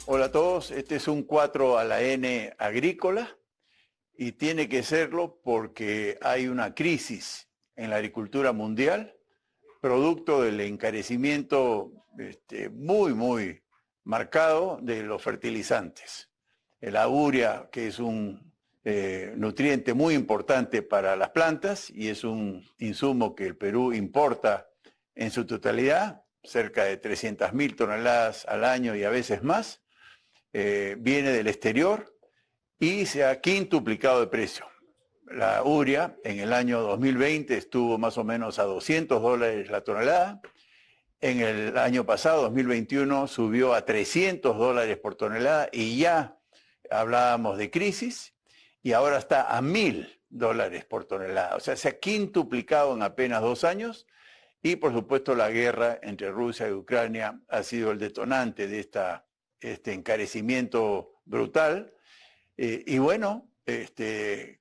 Hola a todos, este es un 4 a la N agrícola y tiene que serlo porque hay una crisis en la agricultura mundial, producto del encarecimiento muy marcado de los fertilizantes. La urea, que es un nutriente muy importante para las plantas y es un insumo que el Perú importa en su totalidad, cerca de 300.000 toneladas al año y a veces más. Viene del exterior y se ha quintuplicado de precio. La urea en el año 2020 estuvo más o menos a $200 la tonelada. En el año pasado, 2021, subió a $300 por tonelada y ya hablábamos de crisis y ahora está a $1.000 por tonelada. O sea, se ha quintuplicado en apenas 2 años y por supuesto la guerra entre Rusia y Ucrania ha sido el detonante de este encarecimiento brutal. Y bueno,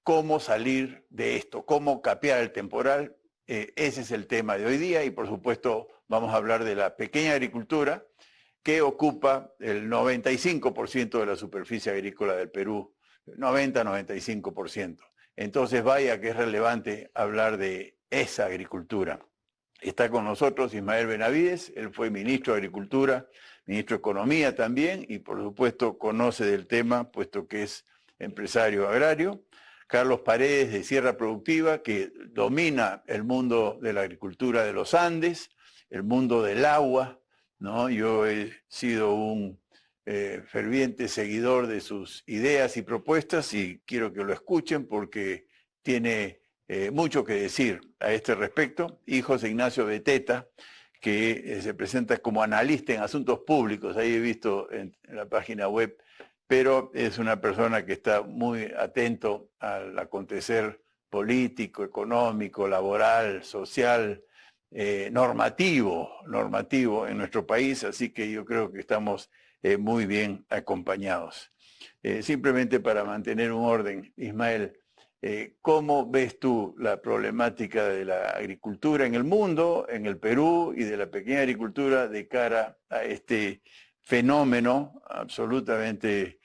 cómo salir de esto, cómo capear el temporal, ese es el tema de hoy día y por supuesto vamos a hablar de la pequeña agricultura que ocupa el 95% de la superficie agrícola del Perú, 90-95%. Entonces vaya que es relevante hablar de esa agricultura. Está con nosotros Ismael Benavides, él fue ministro de Agricultura, ministro de Economía también, y por supuesto conoce del tema, puesto que es empresario agrario. Carlos Paredes, de Sierra Productiva, que domina el mundo de la agricultura de los Andes, el mundo del agua, ¿no? Yo he sido un ferviente seguidor de sus ideas y propuestas y quiero que lo escuchen porque tiene mucho que decir a este respecto. Y José Ignacio Beteta, que se presenta como analista en asuntos públicos, ahí he visto en la página web, pero es una persona que está muy atento al acontecer político, económico, laboral, social, normativo en nuestro país, así que yo creo que estamos muy bien acompañados. Simplemente para mantener un orden, Ismael, ¿cómo ves tú la problemática de la agricultura en el mundo, en el Perú y de la pequeña agricultura de cara a este fenómeno absolutamente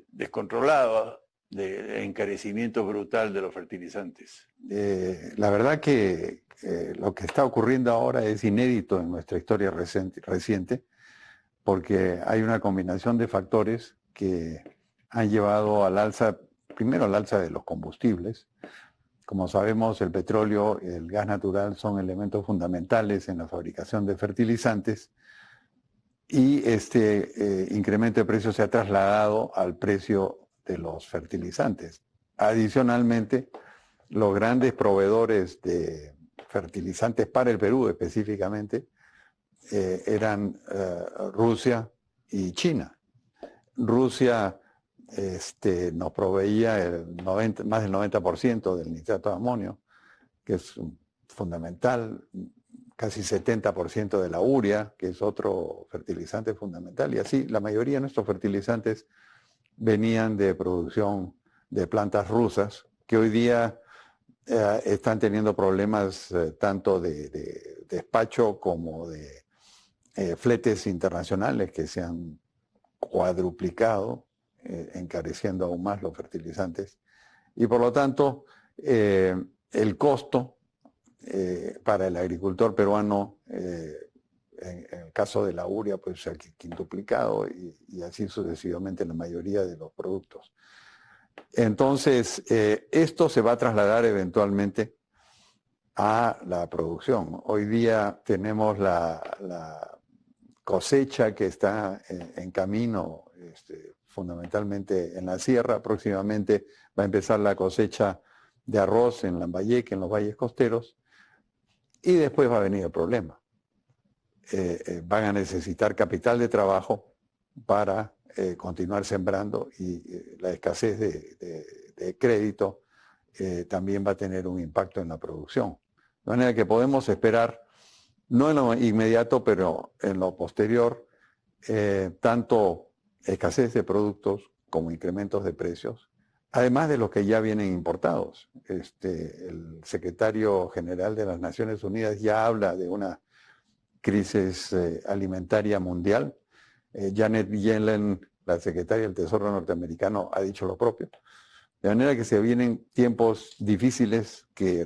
descontrolado de encarecimiento brutal de los fertilizantes? La verdad que lo que está ocurriendo ahora es inédito en nuestra historia reciente, porque hay una combinación de factores que han llevado al alza, primero al alza de los combustibles. Como sabemos, el petróleo y el gas natural son elementos fundamentales en la fabricación de fertilizantes y este incremento de precios se ha trasladado al precio de los fertilizantes. Adicionalmente, los grandes proveedores de fertilizantes para el Perú específicamente eran Rusia y China. Rusia nos proveía más del 90% del nitrato de amonio, que es fundamental, casi 70% de la urea, que es otro fertilizante fundamental, y así la mayoría de nuestros fertilizantes venían de producción de plantas rusas, que hoy día están teniendo problemas tanto de despacho como de fletes internacionales que se han cuadruplicado, encareciendo aún más los fertilizantes. Y por lo tanto, el costo para el agricultor peruano, en el caso de la urea, pues se ha quintuplicado y así sucesivamente en la mayoría de los productos. Entonces, esto se va a trasladar eventualmente a la producción. Hoy día tenemos la cosecha que está en camino, fundamentalmente en la sierra. Próximamente va a empezar la cosecha de arroz en Lambayeque, en los valles costeros, y después va a venir el problema. Van a necesitar capital de trabajo para continuar sembrando y la escasez de crédito también va a tener un impacto en la producción. De manera que podemos esperar, no en lo inmediato, pero en lo posterior, tanto escasez de productos como incrementos de precios, además de los que ya vienen importados. El secretario general de las Naciones Unidas ya habla de una crisis alimentaria mundial Janet Yellen, la secretaria del Tesoro norteamericano, ha dicho lo propio. De manera que se vienen tiempos difíciles que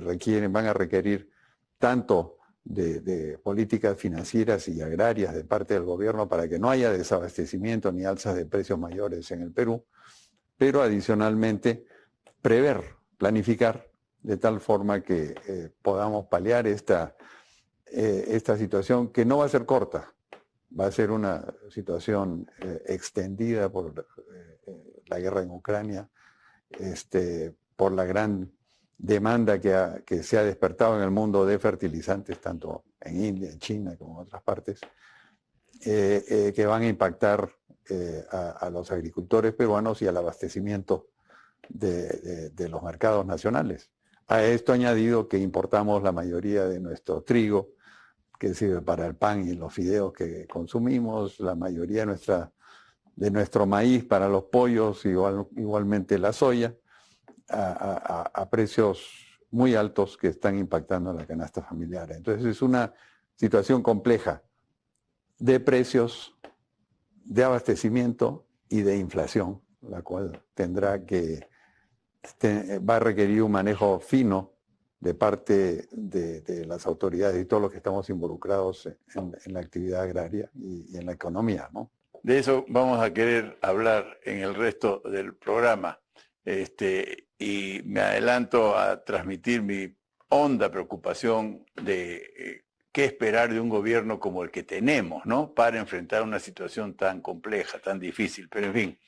van a requerir tanto de políticas financieras y agrarias de parte del gobierno para que no haya desabastecimiento ni alzas de precios mayores en el Perú, pero adicionalmente prever, planificar de tal forma que podamos paliar esta situación que no va a ser corta, va a ser una situación extendida por la guerra en Ucrania, por la gran demanda que se ha despertado en el mundo de fertilizantes, tanto en India, en China como en otras partes, que van a impactar a los agricultores peruanos y al abastecimiento de los mercados nacionales. A esto añadido que importamos la mayoría de nuestro trigo, que sirve para el pan y los fideos que consumimos, la mayoría de nuestro maíz para los pollos, igualmente la soya, a precios muy altos que están impactando en la canasta familiar. Entonces es una situación compleja de precios, de abastecimiento y de inflación, la cual va a requerir un manejo fino de parte de las autoridades y todos los que estamos involucrados en la actividad agraria y en la economía, ¿no? De eso vamos a querer hablar en el resto del programa. Y me adelanto a transmitir mi honda preocupación de qué esperar de un gobierno como el que tenemos, ¿no? Para enfrentar una situación tan compleja, tan difícil. Pero en fin,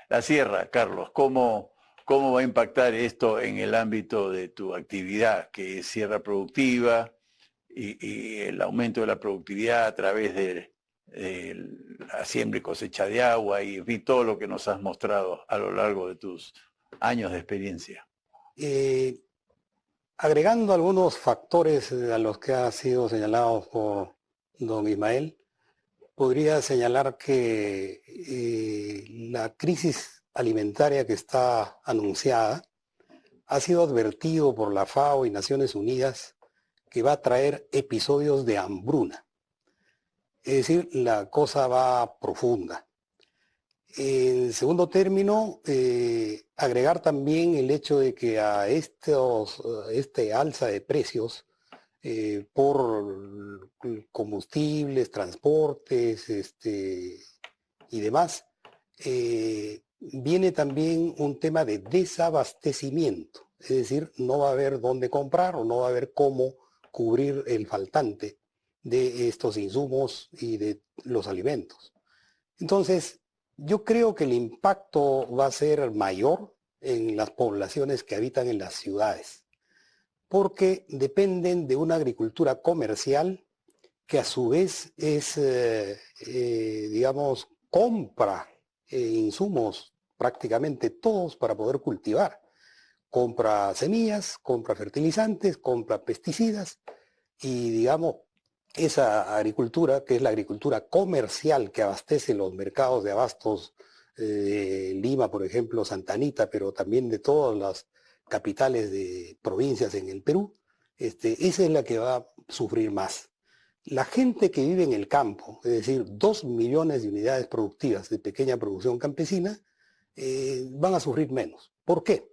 la sierra, Carlos, ¿cómo va a impactar esto en el ámbito de tu actividad, que es sierra productiva y el aumento de la productividad a través de la siembra y cosecha de agua y en fin, todo lo que nos has mostrado a lo largo de tus años de experiencia? Agregando algunos factores a los que han sido señalados por don Ismael, podría señalar que la crisis alimentaria que está anunciada ha sido advertido por la FAO y Naciones Unidas que va a traer episodios de hambruna. Es decir, la cosa va profunda. En segundo término, agregar también el hecho de que a este alza de precios por combustibles, transportes y demás, viene también un tema de desabastecimiento. Es decir, no va a haber dónde comprar o no va a haber cómo cubrir el faltante de estos insumos y de los alimentos. Entonces, yo creo que el impacto va a ser mayor en las poblaciones que habitan en las ciudades, porque dependen de una agricultura comercial que a su vez es, digamos, compra insumos prácticamente todos para poder cultivar. Compra semillas, compra fertilizantes, compra pesticidas y, digamos, esa agricultura, que es la agricultura comercial que abastece los mercados de abastos de Lima, por ejemplo, Santa Anita, pero también de todas las capitales de provincias en el Perú, esa es la que va a sufrir más. La gente que vive en el campo, es decir, 2 millones de unidades productivas de pequeña producción campesina, van a sufrir menos. ¿Por qué?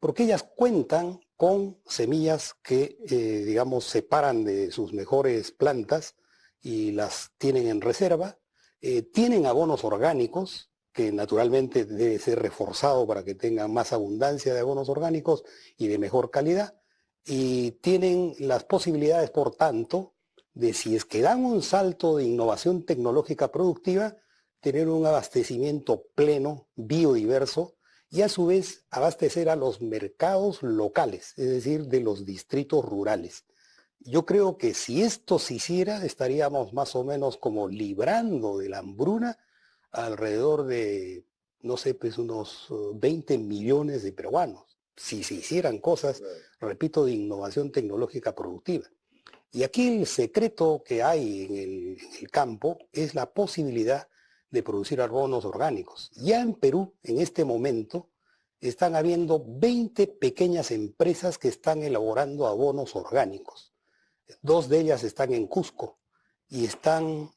Porque ellas cuentan con semillas que, digamos, separan de sus mejores plantas y las tienen en reserva, tienen abonos orgánicos, que naturalmente debe ser reforzado para que tengan más abundancia de abonos orgánicos y de mejor calidad, y tienen las posibilidades, por tanto, de si es que dan un salto de innovación tecnológica productiva, tener un abastecimiento pleno, biodiverso, y a su vez abastecer a los mercados locales, es decir, de los distritos rurales. Yo creo que si esto se hiciera, estaríamos más o menos como librando de la hambruna alrededor de, no sé, pues unos 20 millones de peruanos, si se hicieran cosas, repito, de innovación tecnológica productiva. Y aquí el secreto que hay en el campo es la posibilidad de producir abonos orgánicos. Ya en Perú, en este momento, están habiendo 20 pequeñas empresas que están elaborando abonos orgánicos. 2 de ellas están en Cusco y están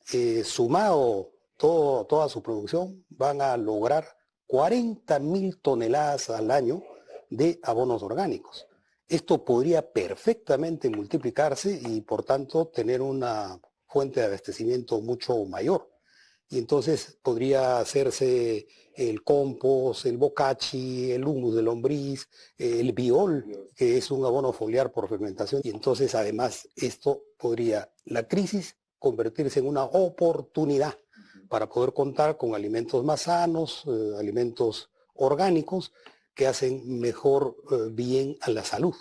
sumado toda su producción, van a lograr 40.000 toneladas al año de abonos orgánicos. Esto podría perfectamente multiplicarse y por tanto tener una fuente de abastecimiento mucho mayor. Y entonces podría hacerse el compost, el bocachi, el humus de lombriz, el biol, que es un abono foliar por fermentación. Y entonces además esto podría, la crisis, convertirse en una oportunidad para poder contar con alimentos más sanos, alimentos orgánicos que hacen mejor bien a la salud.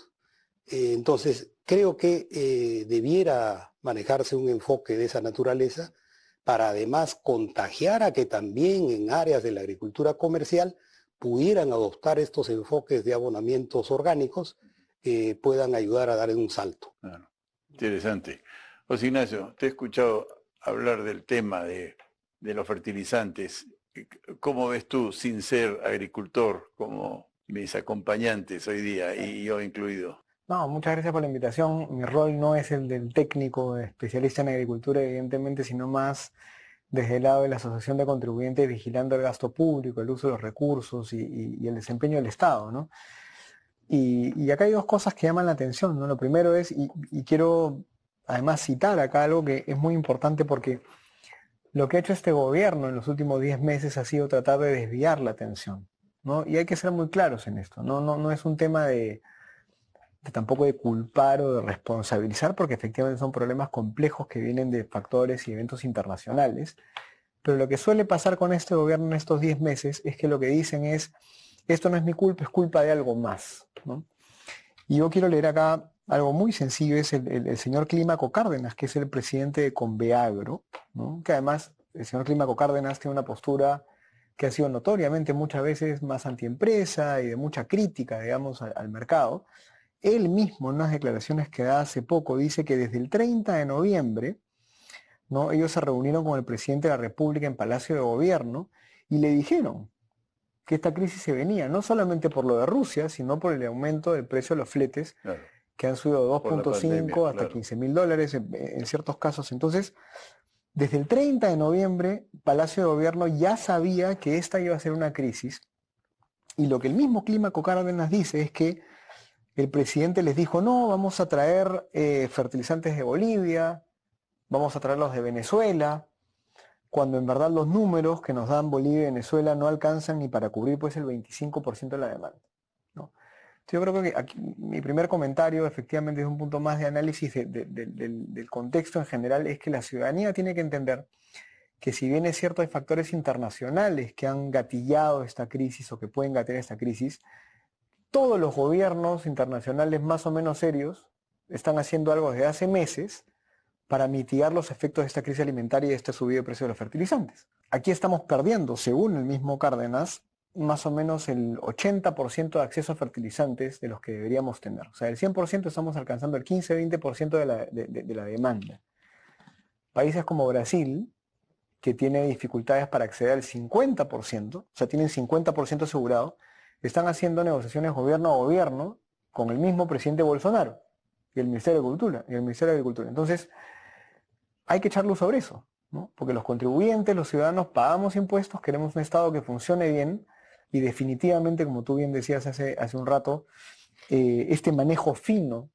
Entonces creo que debiera manejarse un enfoque de esa naturaleza para además contagiar a que también en áreas de la agricultura comercial pudieran adoptar estos enfoques de abonamientos orgánicos que puedan ayudar a dar un salto. Claro. Interesante. José Ignacio, te he escuchado hablar del tema de los fertilizantes. ¿Cómo ves tú, sin ser agricultor, como mis acompañantes hoy día, y yo incluido? No, muchas gracias por la invitación. Mi rol no es el del técnico, especialista en agricultura, evidentemente, sino más desde el lado de la Asociación de Contribuyentes vigilando el gasto público, el uso de los recursos y el desempeño del Estado, ¿no? Y acá hay dos cosas que llaman la atención, ¿no? Lo primero es, y quiero además citar acá algo que es muy importante porque lo que ha hecho este gobierno en los últimos 10 meses ha sido tratar de desviar la atención, ¿no? Y hay que ser muy claros en esto, no es un tema de tampoco de culpar o de responsabilizar, porque efectivamente son problemas complejos que vienen de factores y eventos internacionales. Pero lo que suele pasar con este gobierno en estos 10 meses es que lo que dicen es, esto no es mi culpa, es culpa de algo más, ¿no? Y yo quiero leer acá algo muy sencillo, es el señor Clímaco Cárdenas, que es el presidente de Conveagro, ¿no? Que además el señor Clímaco Cárdenas tiene una postura que ha sido notoriamente muchas veces más antiempresa y de mucha crítica, digamos, al mercado. Él mismo en unas declaraciones que da hace poco dice que desde el 30 de noviembre, ¿no? Ellos se reunieron con el presidente de la República en Palacio de Gobierno y le dijeron que esta crisis se venía no solamente por lo de Rusia, sino por el aumento del precio de los fletes, claro, que han subido 2.5 hasta claro, $15.000 en ciertos casos. Entonces, desde el 30 de noviembre, Palacio de Gobierno ya sabía que esta iba a ser una crisis, y lo que el mismo Clímaco Cárdenas dice es que el presidente les dijo, no, vamos a traer fertilizantes de Bolivia, vamos a traerlos de Venezuela, cuando en verdad los números que nos dan Bolivia y Venezuela no alcanzan ni para cubrir pues el 25% de la demanda, ¿no? Entonces yo creo que aquí, mi primer comentario efectivamente es un punto más de análisis del contexto en general, es que la ciudadanía tiene que entender que si bien es cierto hay factores internacionales que han gatillado esta crisis o que pueden gatillar esta crisis, todos los gobiernos internacionales más o menos serios están haciendo algo desde hace meses para mitigar los efectos de esta crisis alimentaria y de este subido de precio de los fertilizantes. Aquí estamos perdiendo, según el mismo Cárdenas, más o menos el 80% de acceso a fertilizantes de los que deberíamos tener. O sea, el 100% estamos alcanzando el 15-20% de la demanda. Países como Brasil, que tiene dificultades para acceder al 50%, o sea, tienen 50% asegurado, están haciendo negociaciones gobierno a gobierno con el mismo presidente Bolsonaro y el Ministerio de Agricultura. Entonces, hay que echar luz sobre eso, ¿no? Porque los contribuyentes, los ciudadanos, pagamos impuestos, queremos un Estado que funcione bien y definitivamente, como tú bien decías hace un rato, este manejo fino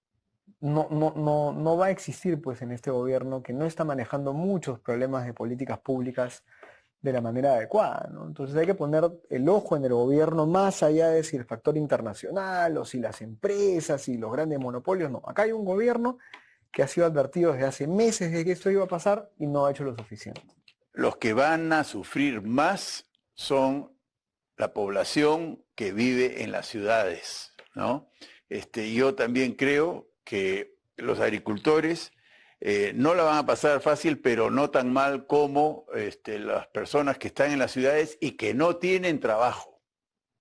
no va a existir pues en este gobierno que no está manejando muchos problemas de políticas públicas de la manera adecuada, ¿no? Entonces hay que poner el ojo en el gobierno más allá de si el factor internacional o si las empresas y los grandes monopolios, no. Acá hay un gobierno que ha sido advertido desde hace meses de que esto iba a pasar y no ha hecho lo suficiente. Los que van a sufrir más son la población que vive en las ciudades, ¿no? Yo también creo que los agricultores no la van a pasar fácil, pero no tan mal como las personas que están en las ciudades y que no tienen trabajo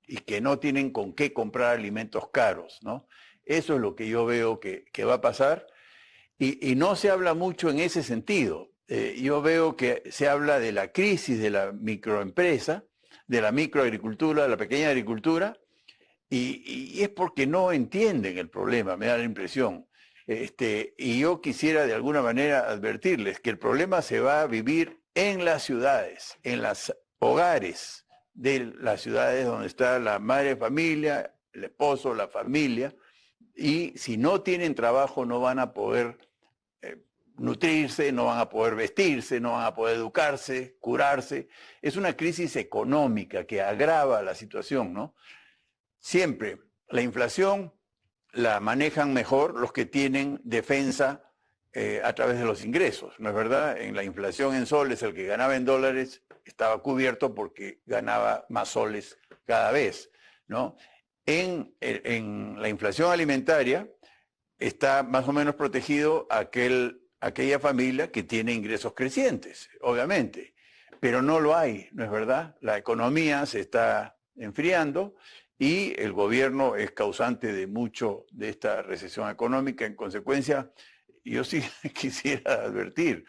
y que no tienen con qué comprar alimentos caros, ¿no? Eso es lo que yo veo que va a pasar y no se habla mucho en ese sentido. Yo veo que se habla de la crisis de la microempresa, de la microagricultura, de la pequeña agricultura, y es porque no entienden el problema, me da la impresión. Y yo quisiera de alguna manera advertirles que el problema se va a vivir en las ciudades, en los hogares de las ciudades donde está la madre de familia, el esposo, la familia, y si no tienen trabajo no van a poder nutrirse, no van a poder vestirse, no van a poder educarse, curarse. Es una crisis económica que agrava la situación, ¿no? Siempre la inflación la manejan mejor los que tienen defensa a través de los ingresos, ¿no es verdad? En la inflación en soles, el que ganaba en dólares estaba cubierto porque ganaba más soles cada vez, ¿no? En la inflación alimentaria está más o menos protegido aquella familia que tiene ingresos crecientes, obviamente, pero no lo hay, ¿no es verdad? La economía se está enfriando y el gobierno es causante de mucho de esta recesión económica. En consecuencia, yo sí quisiera advertir,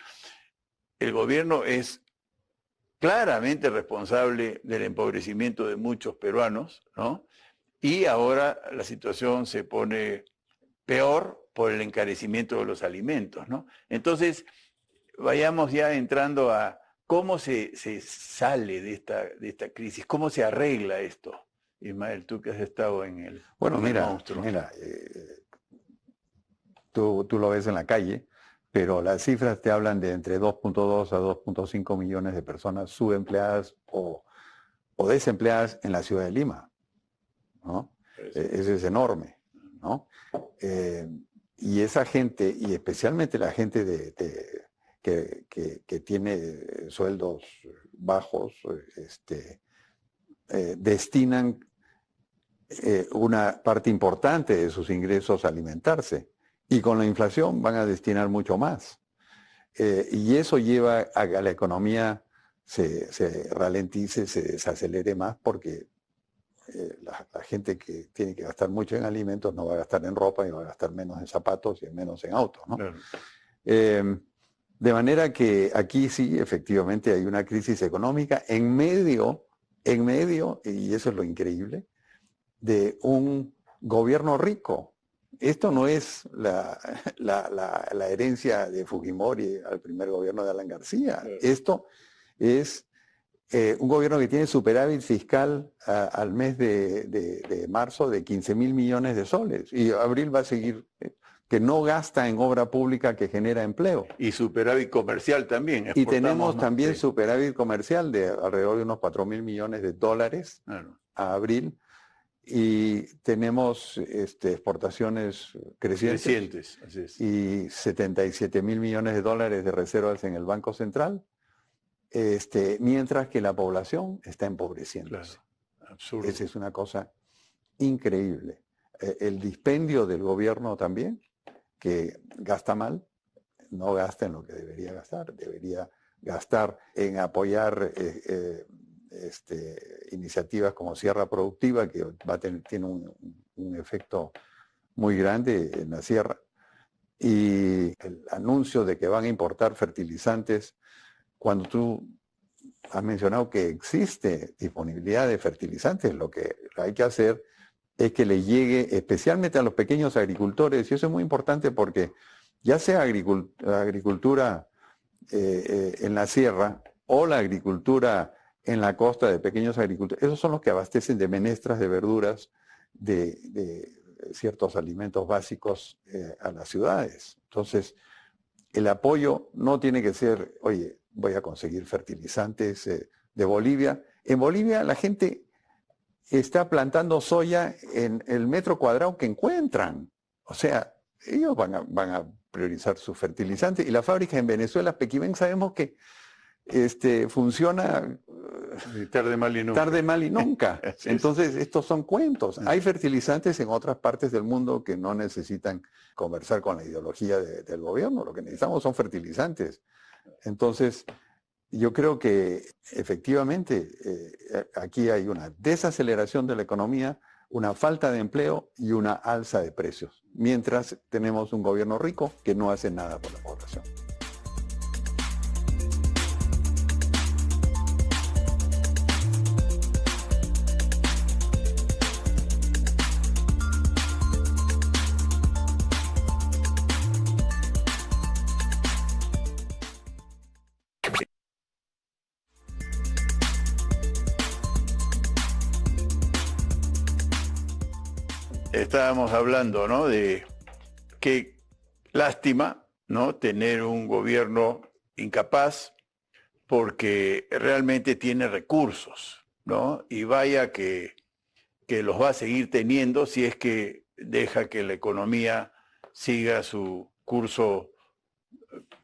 el gobierno es claramente responsable del empobrecimiento de muchos peruanos, ¿no? Y ahora la situación se pone peor por el encarecimiento de los alimentos, ¿no? Entonces, vayamos ya entrando a cómo se sale de esta crisis, cómo se arregla esto. Ismael, tú que has estado en el monstruo. Mira, tú lo ves en la calle, pero las cifras te hablan de entre 2.2 a 2.5 millones de personas subempleadas o desempleadas en la ciudad de Lima, ¿no? Eso es enorme, ¿no? Y esa gente, y especialmente la gente que tiene sueldos bajos, destinan una parte importante de sus ingresos a alimentarse. Y con la inflación van a destinar mucho más. Y eso lleva a que la economía se ralentice, se desacelere más, porque la gente que tiene que gastar mucho en alimentos no va a gastar en ropa y va a gastar menos en zapatos y menos en autos, ¿no? Claro. De manera que aquí sí, efectivamente, hay una crisis económica en medio, y eso es lo increíble, de un gobierno rico. Esto no es la herencia de Fujimori al primer gobierno de Alan García. Claro. Esto es un gobierno que tiene superávit fiscal al mes de marzo de 15.000 millones de soles. Y Abril va a seguir, que no gasta en obra pública que genera empleo. Y superávit comercial también. Y tenemos también superávit comercial de alrededor de unos 4.000 millones de dólares claro. A abril. Y tenemos exportaciones crecientes así es. Y 77.000 millones de dólares de reservas en el Banco Central, mientras que la población está empobreciéndose. Claro, absurdo. Esa es una cosa increíble. El dispendio del gobierno también, que gasta mal, no gasta en lo que debería gastar en apoyar iniciativas como Sierra Productiva, que tiene un efecto muy grande en la sierra, y el anuncio de que van a importar fertilizantes, cuando tú has mencionado que existe disponibilidad de fertilizantes, lo que hay que hacer es que le llegue especialmente a los pequeños agricultores, y eso es muy importante porque ya sea agricultura en la sierra o la agricultura en la costa de pequeños agricultores, esos son los que abastecen de menestras, de verduras, de ciertos alimentos básicos a las ciudades. Entonces, el apoyo no tiene que ser, oye, voy a conseguir fertilizantes de Bolivia. En Bolivia la gente está plantando soya en el metro cuadrado que encuentran. O sea, ellos van a priorizar su fertilizante. Y la fábrica en Venezuela, Pequiven, sabemos que funciona tarde mal y nunca. Entonces, estos son cuentos. Hay fertilizantes en otras partes del mundo que no necesitan conversar con la ideología del gobierno. Lo que necesitamos son fertilizantes. Entonces, yo creo que efectivamente aquí hay una desaceleración de la economía, una falta de empleo y una alza de precios, mientras tenemos un gobierno rico que no hace nada por la población. estábamos hablando, ¿no? De qué lástima, ¿no? Tener un gobierno incapaz porque realmente tiene recursos, ¿no? Y vaya que los va a seguir teniendo si es que deja que la economía siga su curso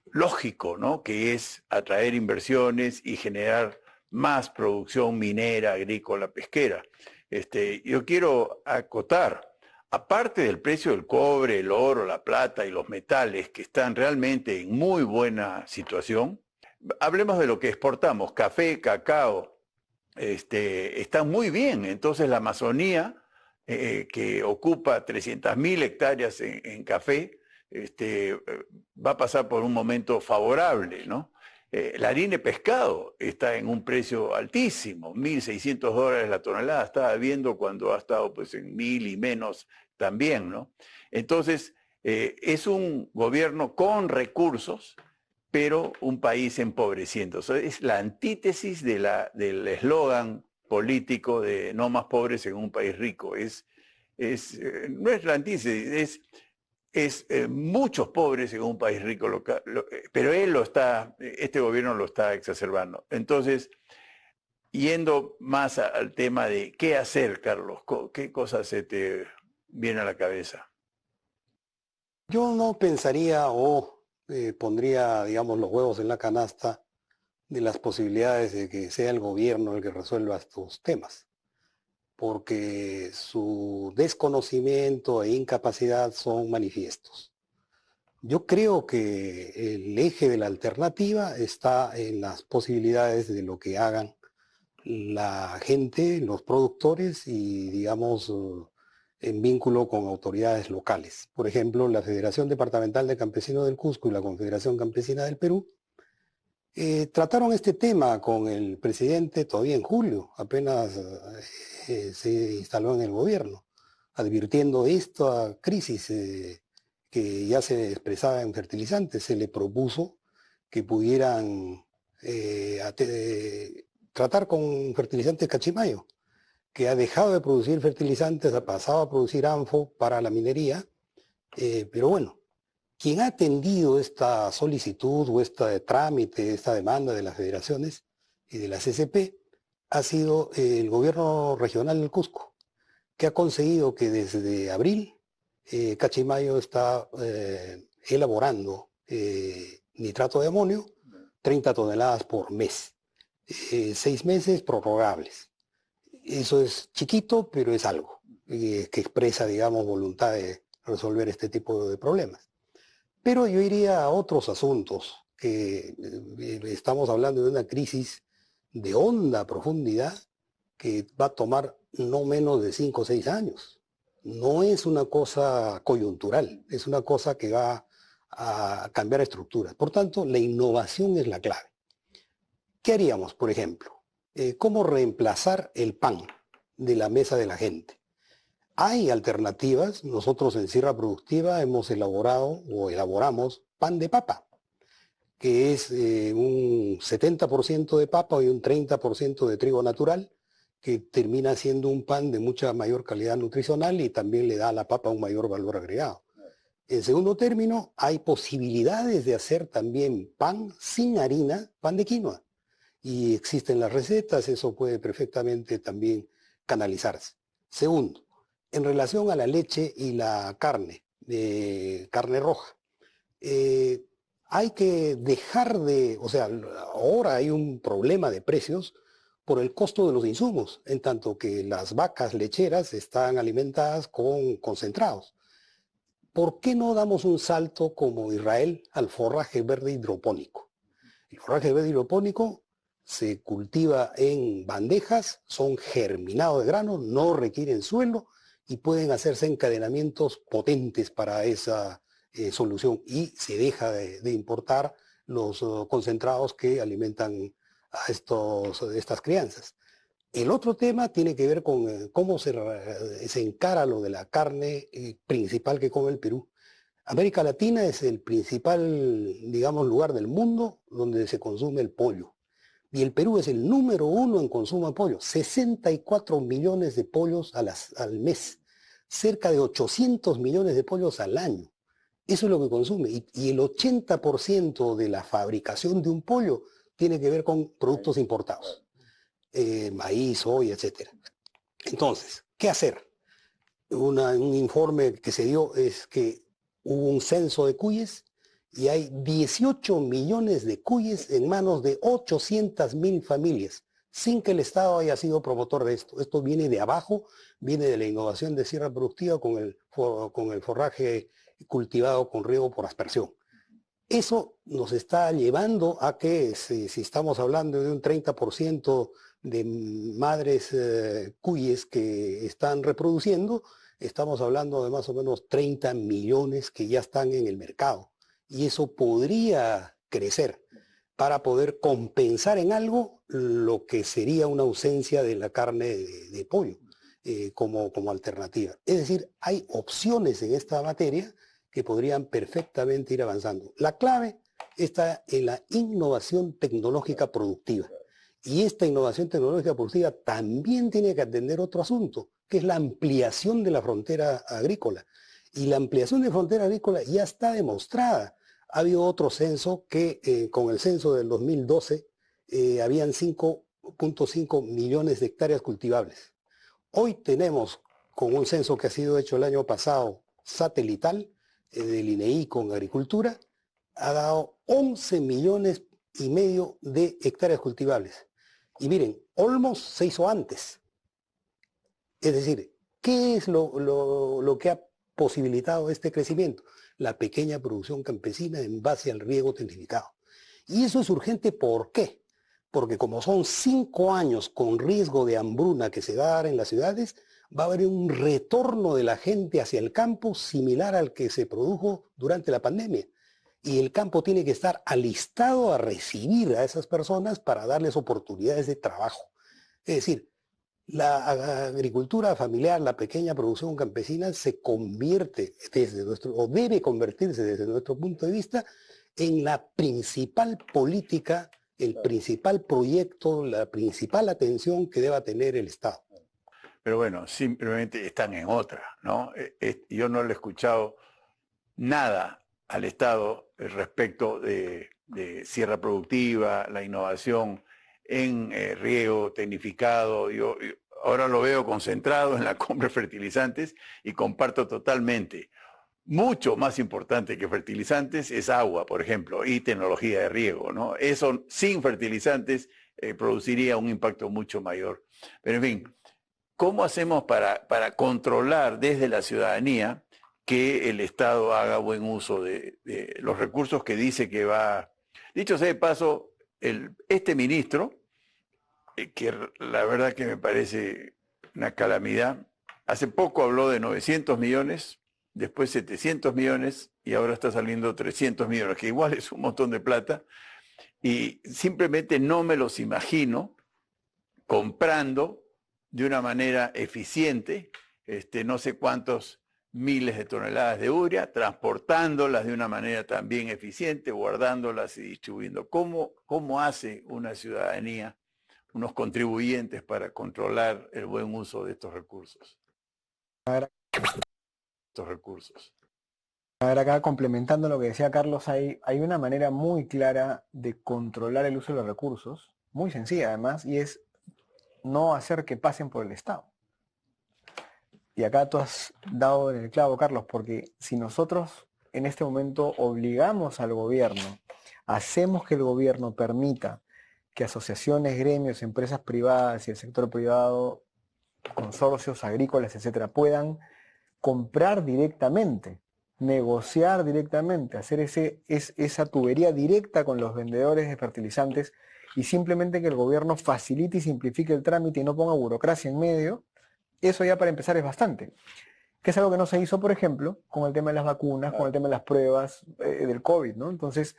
lógico, ¿no? Que es atraer inversiones y generar más producción minera, agrícola, pesquera. Yo quiero acotar, aparte del precio del cobre, el oro, la plata y los metales que están realmente en muy buena situación, hablemos de lo que exportamos, café, cacao, están muy bien. Entonces la Amazonía, que ocupa 300.000 hectáreas en café, va a pasar por un momento favorable, ¿no? La harina de pescado está en un precio altísimo, $1.600 la tonelada. Estaba viendo cuando ha estado pues en 1.000 y menos también, ¿no? Entonces, es un gobierno con recursos, pero un país empobreciendo. O sea, es la antítesis del eslogan político de no más pobres en un país rico. No es la antítesis, es muchos pobres en un país rico, pero este gobierno lo está exacerbando. Entonces, yendo más al tema de qué hacer, Carlos, ¿qué cosas se te viene a la cabeza? Yo no pensaría o pondría, digamos, los huevos en la canasta de las posibilidades de que sea el gobierno el que resuelva estos temas, porque su desconocimiento e incapacidad son manifiestos. Yo creo que el eje de la alternativa está en las posibilidades de lo que hagan la gente, los productores y, digamos, en vínculo con autoridades locales. Por ejemplo, la Federación Departamental de Campesinos del Cusco y la Confederación Campesina del Perú trataron este tema con el presidente todavía en julio, apenas se instaló en el gobierno, advirtiendo de esta crisis que ya se expresaba en fertilizantes. Se le propuso que pudieran tratar con fertilizantes Cachimayo, que ha dejado de producir fertilizantes, ha pasado a producir ANFO para la minería, pero bueno, quien ha atendido esta solicitud o este trámite, esta demanda de las federaciones y de la CCP, ha sido el gobierno regional del Cusco, que ha conseguido que desde abril Cachimayo está elaborando nitrato de amonio, 30 toneladas por mes, 6 meses prorrogables. Eso es chiquito, pero es algo que expresa, digamos, voluntad de resolver este tipo de problemas. Pero yo iría a otros asuntos, que estamos hablando de una crisis de honda profundidad que va a tomar no menos de 5 o 6 años. No es una cosa coyuntural, es una cosa que va a cambiar estructuras. Por tanto, la innovación es la clave. ¿Qué haríamos, por ejemplo? ¿Cómo reemplazar el pan de la mesa de la gente? Hay alternativas. Nosotros en Sierra Productiva hemos elaborado o elaboramos pan de papa, que es un 70% de papa y un 30% de trigo natural, que termina siendo un pan de mucha mayor calidad nutricional y también le da a la papa un mayor valor agregado. En segundo término, hay posibilidades de hacer también pan sin harina, pan de quinoa. Y existen las recetas, eso puede perfectamente también canalizarse. Segundo, en relación a la leche y la carne, carne roja, hay que dejar de, o sea, ahora hay un problema de precios por el costo de los insumos, en tanto que las vacas lecheras están alimentadas con concentrados. ¿Por qué no damos un salto como Israel al forraje verde hidropónico? El forraje verde hidropónico se cultiva en bandejas, son germinados de grano, no requieren suelo y pueden hacerse encadenamientos potentes para esa solución, y se deja de importar los concentrados que alimentan a estas crianzas. El otro tema tiene que ver con cómo se encara lo de la carne principal que come el Perú. América Latina es el principal, digamos, lugar del mundo donde se consume el pollo. Y el Perú es el número 1 en consumo de pollo. 64 millones de pollos al mes. cerca de 800 millones de pollos al año. Eso es lo que consume. Y el 80% de la fabricación de un pollo tiene que ver con productos importados. Maíz, soya, etc. Entonces, ¿qué hacer? Un informe que se dio es que hubo un censo de cuyes y hay 18 millones de cuyes en manos de 800.000 familias, sin que el Estado haya sido promotor de esto. Esto viene de abajo, viene de la innovación de sierra productiva con el forraje cultivado con riego por aspersión. Eso nos está llevando a que, si estamos hablando de un 30% de madres cuyes que están reproduciendo, estamos hablando de más o menos 30 millones que ya están en el mercado. Y eso podría crecer para poder compensar en algo lo que sería una ausencia de la carne de pollo como alternativa. Es decir, hay opciones en esta materia que podrían perfectamente ir avanzando. La clave está en la innovación tecnológica productiva. Y esta innovación tecnológica productiva también tiene que atender otro asunto, que es la ampliación de la frontera agrícola. Y la ampliación de frontera agrícola ya está demostrada. Ha habido otro censo que con el censo del 2012 habían 5.5 millones de hectáreas cultivables. Hoy tenemos, con un censo que ha sido hecho el año pasado, satelital, del INEI con agricultura, ha dado 11 millones y medio de hectáreas cultivables. Y miren, Olmos se hizo antes. Es decir, ¿qué es lo que ha posibilitado este crecimiento? La pequeña producción campesina en base al riego tecnificado. Y eso es urgente, ¿por qué? Porque como son 5 años con riesgo de hambruna que se va a dar en las ciudades, va a haber un retorno de la gente hacia el campo similar al que se produjo durante la pandemia. Y el campo tiene que estar alistado a recibir a esas personas para darles oportunidades de trabajo. Es decir, la agricultura familiar, la pequeña producción campesina se convierte o debe convertirse desde nuestro punto de vista en la principal política, el principal proyecto, la principal atención que deba tener el Estado. Pero bueno, simplemente están en otra, ¿no? Yo no le he escuchado nada al Estado respecto de sierra productiva, la innovación en riego tecnificado. Yo ahora lo veo concentrado en la compra de fertilizantes y comparto totalmente. Mucho más importante que fertilizantes es agua, por ejemplo, y tecnología de riego, ¿no? Eso sin fertilizantes produciría un impacto mucho mayor. Pero en fin, ¿cómo hacemos para controlar desde la ciudadanía que el Estado haga buen uso de los recursos que dice que va? Dicho sea de paso, este ministro, que la verdad que me parece una calamidad, hace poco habló de 900 millones, después 700 millones y ahora está saliendo 300 millones, que igual es un montón de plata, y simplemente no me los imagino comprando de una manera eficiente, no sé cuántos miles de toneladas de urea, transportándolas de una manera también eficiente, guardándolas y distribuyendo. ¿Cómo hace una ciudadanía, unos contribuyentes para controlar el buen uso de estos recursos? A ver, acá complementando lo que decía Carlos, hay una manera muy clara de controlar el uso de los recursos, muy sencilla además, y es no hacer que pasen por el Estado. Y acá tú has dado en el clavo, Carlos, porque si nosotros en este momento obligamos al gobierno, hacemos que el gobierno permita que asociaciones, gremios, empresas privadas y el sector privado, consorcios agrícolas, etcétera, puedan comprar directamente, negociar directamente, hacer esa tubería directa con los vendedores de fertilizantes, y simplemente que el gobierno facilite y simplifique el trámite y no ponga burocracia en medio, eso ya para empezar es bastante. Que es algo que no se hizo, por ejemplo, con el tema de las vacunas, con el tema de las pruebas del COVID, ¿no? Entonces,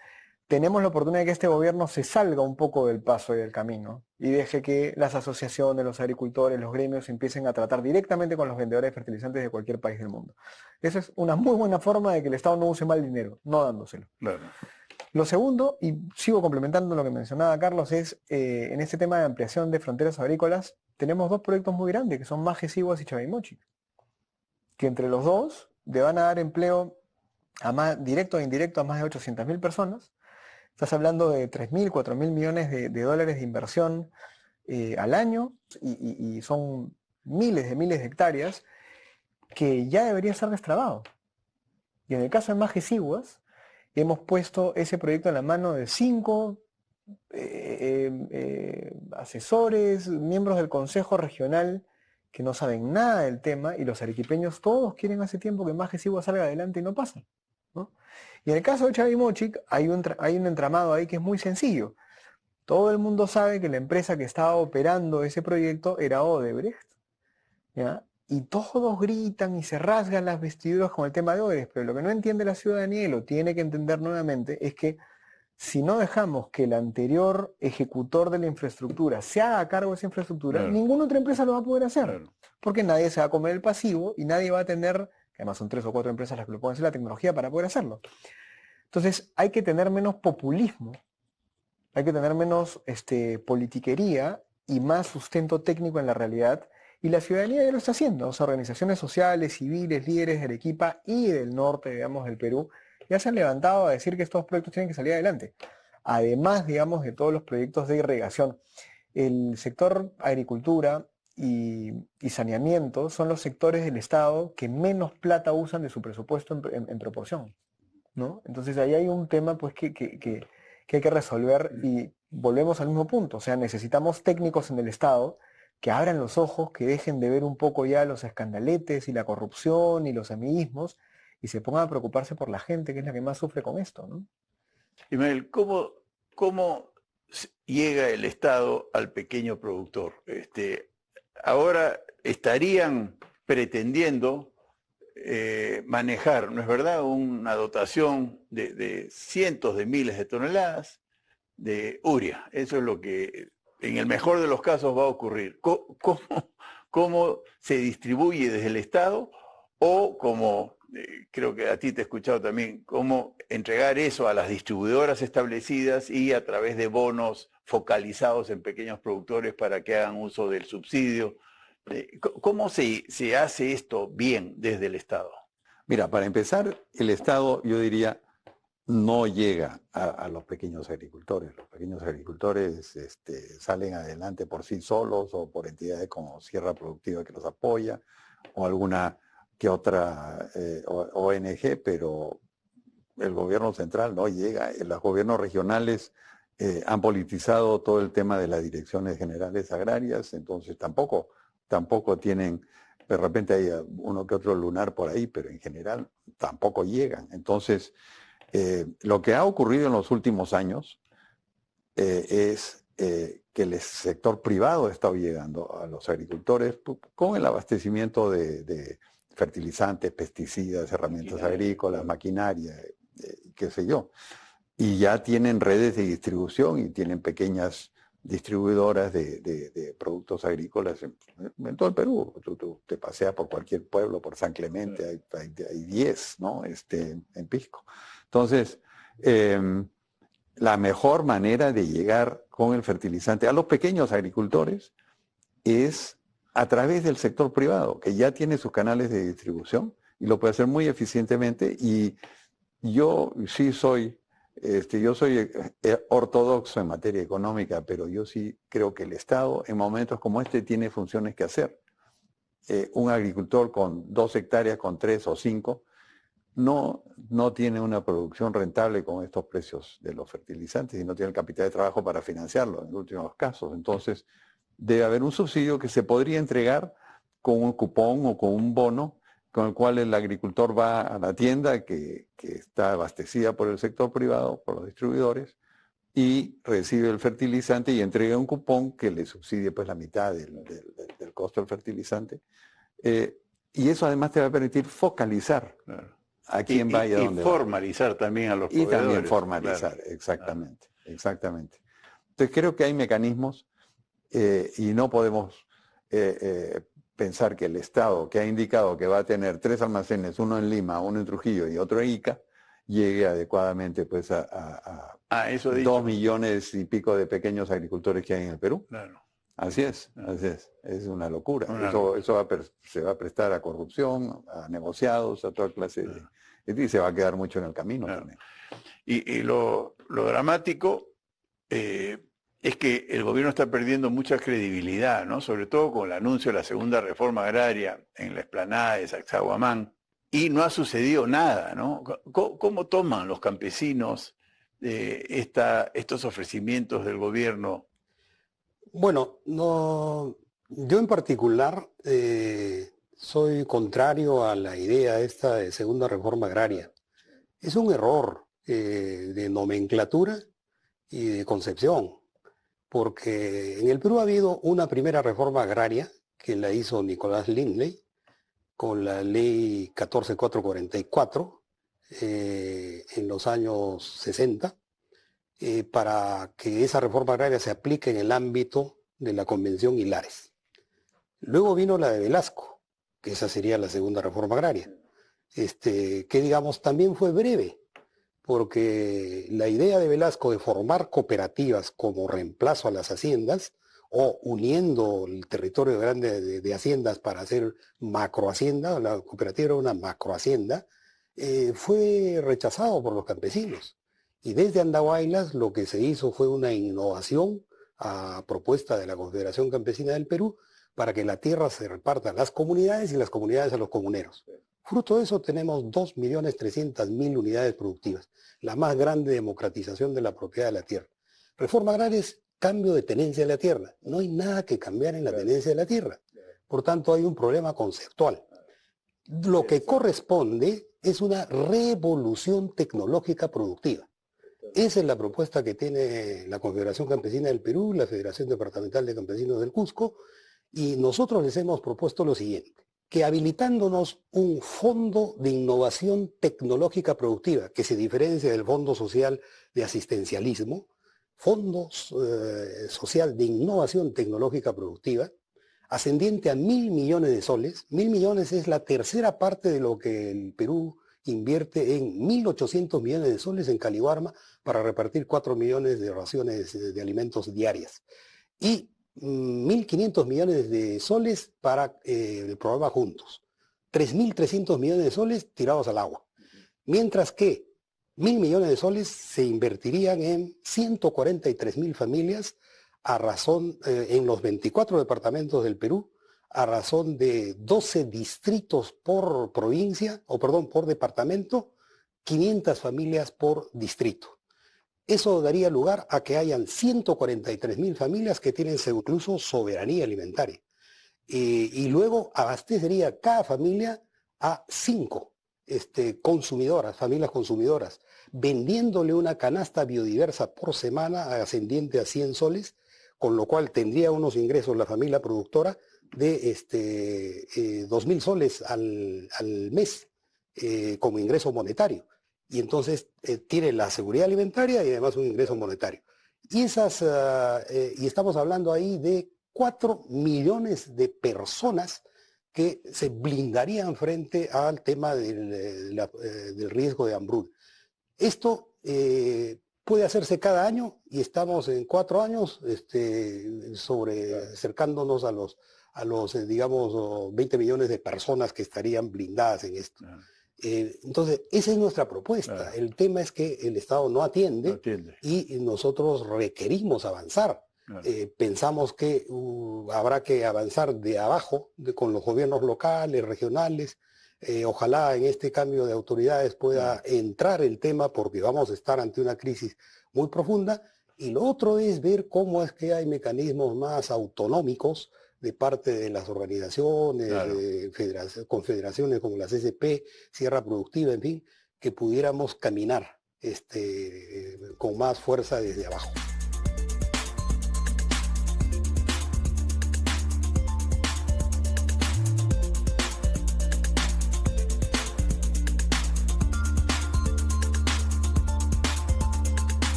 tenemos la oportunidad de que este gobierno se salga un poco del paso y del camino y deje que las asociaciones, los agricultores, los gremios empiecen a tratar directamente con los vendedores de fertilizantes de cualquier país del mundo. Esa es una muy buena forma de que el Estado no use mal dinero, no dándoselo. Claro. Lo segundo, y sigo complementando lo que mencionaba Carlos, es en este tema de ampliación de fronteras agrícolas, tenemos 2 proyectos muy grandes, que son Majes, Iguas y Chavimochic, que entre los dos le van a dar empleo directo e indirecto a más de 800.000 personas. Estás hablando de 3.000, 4.000 millones de dólares de inversión al año y son miles de hectáreas que ya debería estar destrabado. Y en el caso de Majes Iguas, hemos puesto ese proyecto en la mano de 5 asesores, miembros del Consejo Regional que no saben nada del tema, y los arequipeños todos quieren hace tiempo que Majes Iguas salga adelante y no pasa, ¿no? Y en el caso de Chavimochic hay un entramado ahí que es muy sencillo. Todo el mundo sabe que la empresa que estaba operando ese proyecto era Odebrecht, ¿ya? Y todos gritan y se rasgan las vestiduras con el tema de Odebrecht, pero lo que no entiende la ciudadanía, y lo tiene que entender nuevamente, es que si no dejamos que el anterior ejecutor de la infraestructura se haga cargo de esa infraestructura, Claro. ninguna otra empresa lo va a poder hacer. Claro. Porque nadie se va a comer el pasivo y nadie va a tener, que además son 3 o 4 empresas las que lo pueden hacer, la tecnología para poder hacerlo. Entonces hay que tener menos populismo, hay que tener menos politiquería y más sustento técnico en la realidad. Y la ciudadanía ya lo está haciendo. O sea, organizaciones sociales, civiles, líderes de Arequipa y del norte, digamos, del Perú, ya se han levantado a decir que estos proyectos tienen que salir adelante. Además, digamos, de todos los proyectos de irrigación. El sector agricultura y saneamiento son los sectores del Estado que menos plata usan de su presupuesto en proporción, ¿no? Entonces ahí hay un tema pues que hay que resolver, y volvemos al mismo punto. O sea, necesitamos técnicos en el Estado que abran los ojos, que dejen de ver un poco ya los escandaletes y la corrupción y los amiguismos, y se pongan a preocuparse por la gente, que es la que más sufre con esto, ¿no? Ismael, ¿cómo llega el Estado al pequeño productor? Ahora estarían pretendiendo manejar, ¿no es verdad?, una dotación de cientos de miles de toneladas de urea. Eso es lo que en el mejor de los casos va a ocurrir. ¿Cómo se distribuye desde el Estado? O como creo que a ti te he escuchado también, cómo entregar eso a las distribuidoras establecidas y a través de bonos focalizados en pequeños productores para que hagan uso del subsidio. ¿Cómo se hace esto bien desde el Estado? Mira, para empezar, el Estado, yo diría, no llega a los pequeños agricultores. Los pequeños agricultores salen adelante por sí solos o por entidades como Sierra Productiva que los apoya o alguna que otra ONG, pero el gobierno central no llega. Los gobiernos regionales han politizado todo el tema de las direcciones generales agrarias, entonces tampoco tienen, de repente hay uno que otro lunar por ahí, pero en general tampoco llegan. Entonces, lo que ha ocurrido en los últimos años es que el sector privado ha estado llegando a los agricultores con el abastecimiento de fertilizantes, pesticidas, herramientas agrícolas, maquinaria, qué sé yo. Y ya tienen redes de distribución y tienen pequeñas distribuidoras de productos agrícolas en todo el Perú. Tú te paseas por cualquier pueblo, por San Clemente, hay 10, ¿no? En Pisco. Entonces, la mejor manera de llegar con el fertilizante a los pequeños agricultores es a través del sector privado, que ya tiene sus canales de distribución y lo puede hacer muy eficientemente. Y yo sí soy ortodoxo en materia económica, pero yo sí creo que el Estado en momentos como este tiene funciones que hacer. Un agricultor con 2 hectáreas, con 3 o 5, no tiene una producción rentable con estos precios de los fertilizantes y no tiene el capital de trabajo para financiarlo en los últimos casos. Entonces, debe haber un subsidio que se podría entregar con un cupón o con un bono con el cual el agricultor va a la tienda que está abastecida por el sector privado, por los distribuidores, y recibe el fertilizante y entrega un cupón que le subsidie pues la mitad del costo del fertilizante. Y eso además te va a permitir focalizar a quién va y a dónde va. Y formalizar también a los proveedores. Y también formalizar, claro. Exactamente. Entonces creo que hay mecanismos y no podemos pensar que el Estado, que ha indicado que va a tener 3 almacenes, uno en Lima, uno en Trujillo y otro en Ica, llegue adecuadamente pues a 2 millones y pico de pequeños agricultores que hay en el Perú. Claro. Así es, es una locura. Una Eso se va a prestar a corrupción, a negociados, a toda clase y se va a quedar mucho en el camino también. Y lo dramático es que el gobierno está perdiendo mucha credibilidad, ¿no? Sobre todo con el anuncio de la segunda reforma agraria en la explanada de Sacsayhuamán, y no ha sucedido nada, ¿no? ¿Cómo toman los campesinos estos ofrecimientos del gobierno? Bueno, no, yo en particular soy contrario a la idea esta de segunda reforma agraria. Es un error de nomenclatura y de concepción, porque en el Perú ha habido una primera reforma agraria que la hizo Nicolás Lindley con la ley 14444 en los años 60, para que esa reforma agraria se aplique en el ámbito de la Convención Hilares. Luego vino la de Velasco, que esa sería la segunda reforma agraria, que digamos también fue breve, porque la idea de Velasco de formar cooperativas como reemplazo a las haciendas o uniendo el territorio grande de haciendas para hacer macrohacienda, la cooperativa era una macrohacienda, fue rechazado por los campesinos. Y desde Andahuaylas lo que se hizo fue una innovación a propuesta de la Confederación Campesina del Perú para que la tierra se reparta a las comunidades y las comunidades a los comuneros. Fruto de eso tenemos 2.300.000 unidades productivas, la más grande democratización de la propiedad de la tierra. Reforma agraria es cambio de tenencia de la tierra. No hay nada que cambiar en la tenencia de la tierra. Por tanto, hay un problema conceptual. Lo que corresponde es una revolución tecnológica productiva. Esa es la propuesta que tiene la Confederación Campesina del Perú, la Federación Departamental de Campesinos del Cusco, y nosotros les hemos propuesto lo siguiente, que habilitándonos un fondo de innovación tecnológica productiva, que se diferencia del Fondo Social de Asistencialismo, Fondo Social de Innovación Tecnológica Productiva, ascendiente a 1.000 millones de soles. 1.000 millones es la tercera parte de lo que el Perú invierte en 1.800 millones de soles en Caliwarma para repartir 4 millones de raciones de alimentos diarias. Y 1.500 millones de soles para el programa Juntos. 3.300 millones de soles tirados al agua. Mientras que 1.000 millones de soles se invertirían en 143.000 familias a razón, en los 24 departamentos del Perú, a razón de 12 distritos por provincia, por departamento, 500 familias por distrito. Eso daría lugar a que hayan 143.000 familias que tienen incluso soberanía alimentaria. Y luego abastecería cada familia a 5 consumidoras, familias consumidoras, vendiéndole una canasta biodiversa por semana ascendiente a 100 soles, con lo cual tendría unos ingresos la familia productora de 2.000 soles al mes como ingreso monetario. Y entonces tiene la seguridad alimentaria y además un ingreso monetario. Y y estamos hablando ahí de 4 millones de personas que se blindarían frente al tema del riesgo de hambruna. Esto puede hacerse cada año y estamos en 4 años acercándonos a los digamos, 20 millones de personas que estarían blindadas en esto. Entonces, esa es nuestra propuesta. Claro. El tema es que el Estado no atiende. Y nosotros requerimos avanzar. Claro. Pensamos que habrá que avanzar de abajo, con los gobiernos locales, regionales. Ojalá en este cambio de autoridades pueda entrar el tema, porque vamos a estar ante una crisis muy profunda. Y lo otro es ver cómo es que hay mecanismos más autonómicos de parte de las organizaciones, claro, confederaciones como la CCP, Sierra Productiva, en fin, que pudiéramos caminar con más fuerza desde abajo.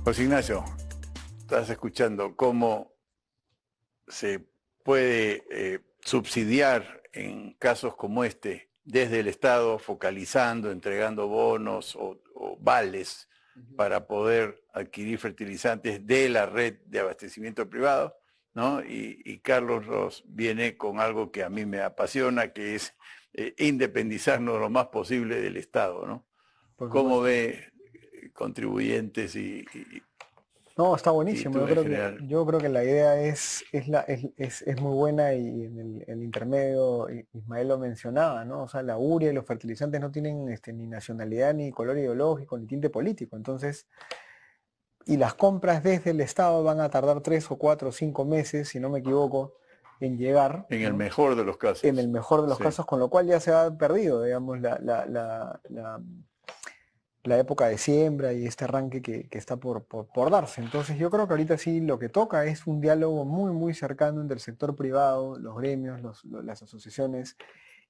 José Ignacio, estás escuchando cómo se puede subsidiar en casos como este, desde el Estado, focalizando, entregando bonos o vales para poder adquirir fertilizantes de la red de abastecimiento privado, ¿no? Y Carlos nos viene con algo que a mí me apasiona, que es independizarnos lo más posible del Estado, ¿no? ¿Cómo ve contribuyentes No, está y buenísimo. tú en general? Yo creo que la idea es muy buena y en el intermedio Ismael lo mencionaba, ¿no? O sea, la urea y los fertilizantes no tienen ni nacionalidad, ni color ideológico, ni tinte político. Entonces, y las compras desde el Estado van a tardar 3 o 4 o 5 meses, si no me equivoco, en llegar. En ¿no? el mejor de los casos. En el mejor de los Sí. casos, con lo cual ya se ha perdido, digamos, la época de siembra y este arranque que está por darse. Entonces yo creo que ahorita sí lo que toca es un diálogo muy, muy cercano entre el sector privado, los gremios, las asociaciones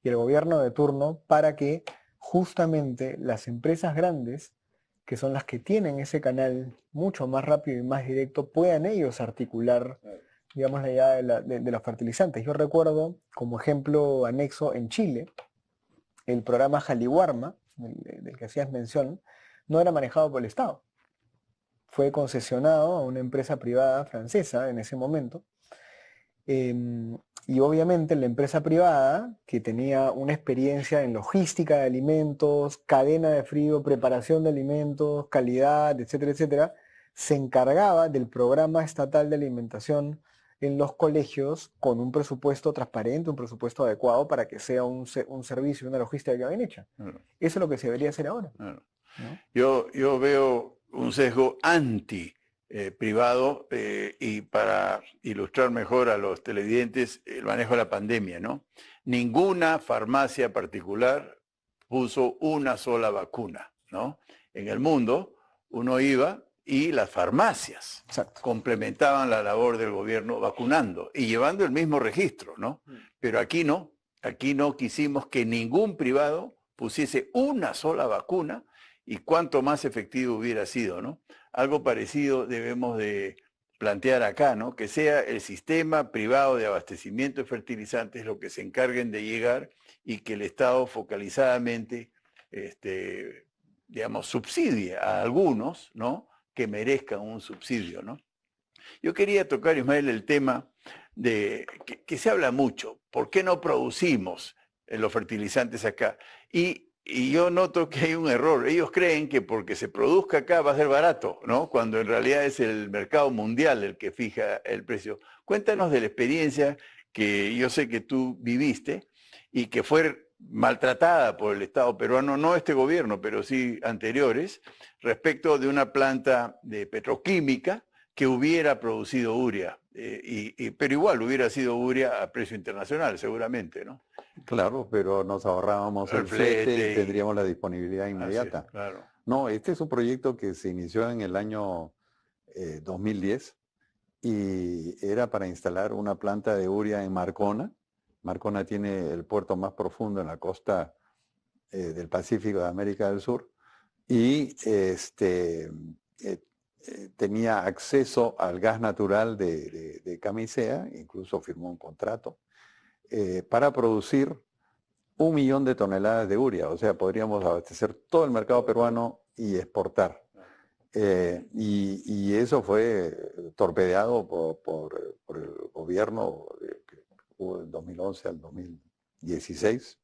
y el gobierno de turno para que justamente las empresas grandes, que son las que tienen ese canal mucho más rápido y más directo, puedan ellos articular, digamos, la idea de los fertilizantes. Yo recuerdo, como ejemplo anexo, en Chile, el programa Jaliwarma, del que hacías mención, no era manejado por el Estado. Fue concesionado a una empresa privada francesa en ese momento. Y obviamente la empresa privada, que tenía una experiencia en logística de alimentos, cadena de frío, preparación de alimentos, calidad, etcétera, etcétera, se encargaba del programa estatal de alimentación en los colegios con un presupuesto transparente, un presupuesto adecuado para que sea un servicio, una logística bien hecha. Eso es lo que se debería hacer ahora. ¿No? Yo veo un sesgo anti privado y para ilustrar mejor a los televidentes el manejo de la pandemia, ¿no? Ninguna farmacia particular puso una sola vacuna, ¿no? En el mundo uno iba y las farmacias complementaban la labor del gobierno vacunando y llevando el mismo registro, ¿no? Pero aquí no quisimos que ningún privado pusiese una sola vacuna y cuánto más efectivo hubiera sido, ¿no? Algo parecido debemos de plantear acá, ¿no? Que sea el sistema privado de abastecimiento de fertilizantes lo que se encarguen de llegar y que el Estado focalizadamente, digamos, subsidie a algunos, ¿no? Que merezcan un subsidio, ¿no? Yo quería tocar, Ismael, el tema de que se habla mucho. ¿Por qué no producimos los fertilizantes acá? Y yo noto que hay un error. Ellos creen que porque se produzca acá va a ser barato, ¿no? Cuando en realidad es el mercado mundial el que fija el precio. Cuéntanos de la experiencia que yo sé que tú viviste y que fue maltratada por el Estado peruano, no este gobierno, pero sí anteriores, respecto de una planta de petroquímica que hubiera producido urea, pero igual hubiera sido urea a precio internacional, seguramente, ¿no? Claro, pero nos ahorrábamos el flete y tendríamos la disponibilidad inmediata. Es, claro. No, este es un proyecto que se inició en el año 2010 y era para instalar una planta de urea en Marcona. Marcona tiene el puerto más profundo en la costa del Pacífico de América del Sur y tenía acceso al gas natural de Camisea, incluso firmó un contrato para producir 1 millón de toneladas de urea, o sea, podríamos abastecer todo el mercado peruano y exportar. Y eso fue torpedeado por el gobierno que hubo del 2011 al 2016,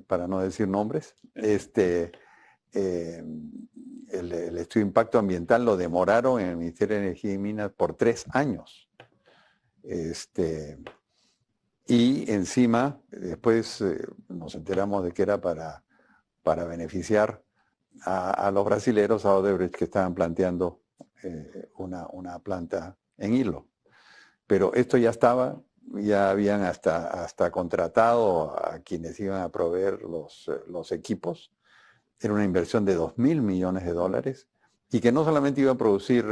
para no decir nombres. El estudio de impacto ambiental lo demoraron en el Ministerio de Energía y Minas por 3 años. Y encima, después nos enteramos de que era para beneficiar a los brasileros, a Odebrecht, que estaban planteando una planta en Hilo. Pero esto ya estaba, ya habían hasta contratado a quienes iban a proveer los equipos. Era una inversión de $2.000 millones y que no solamente iba a producir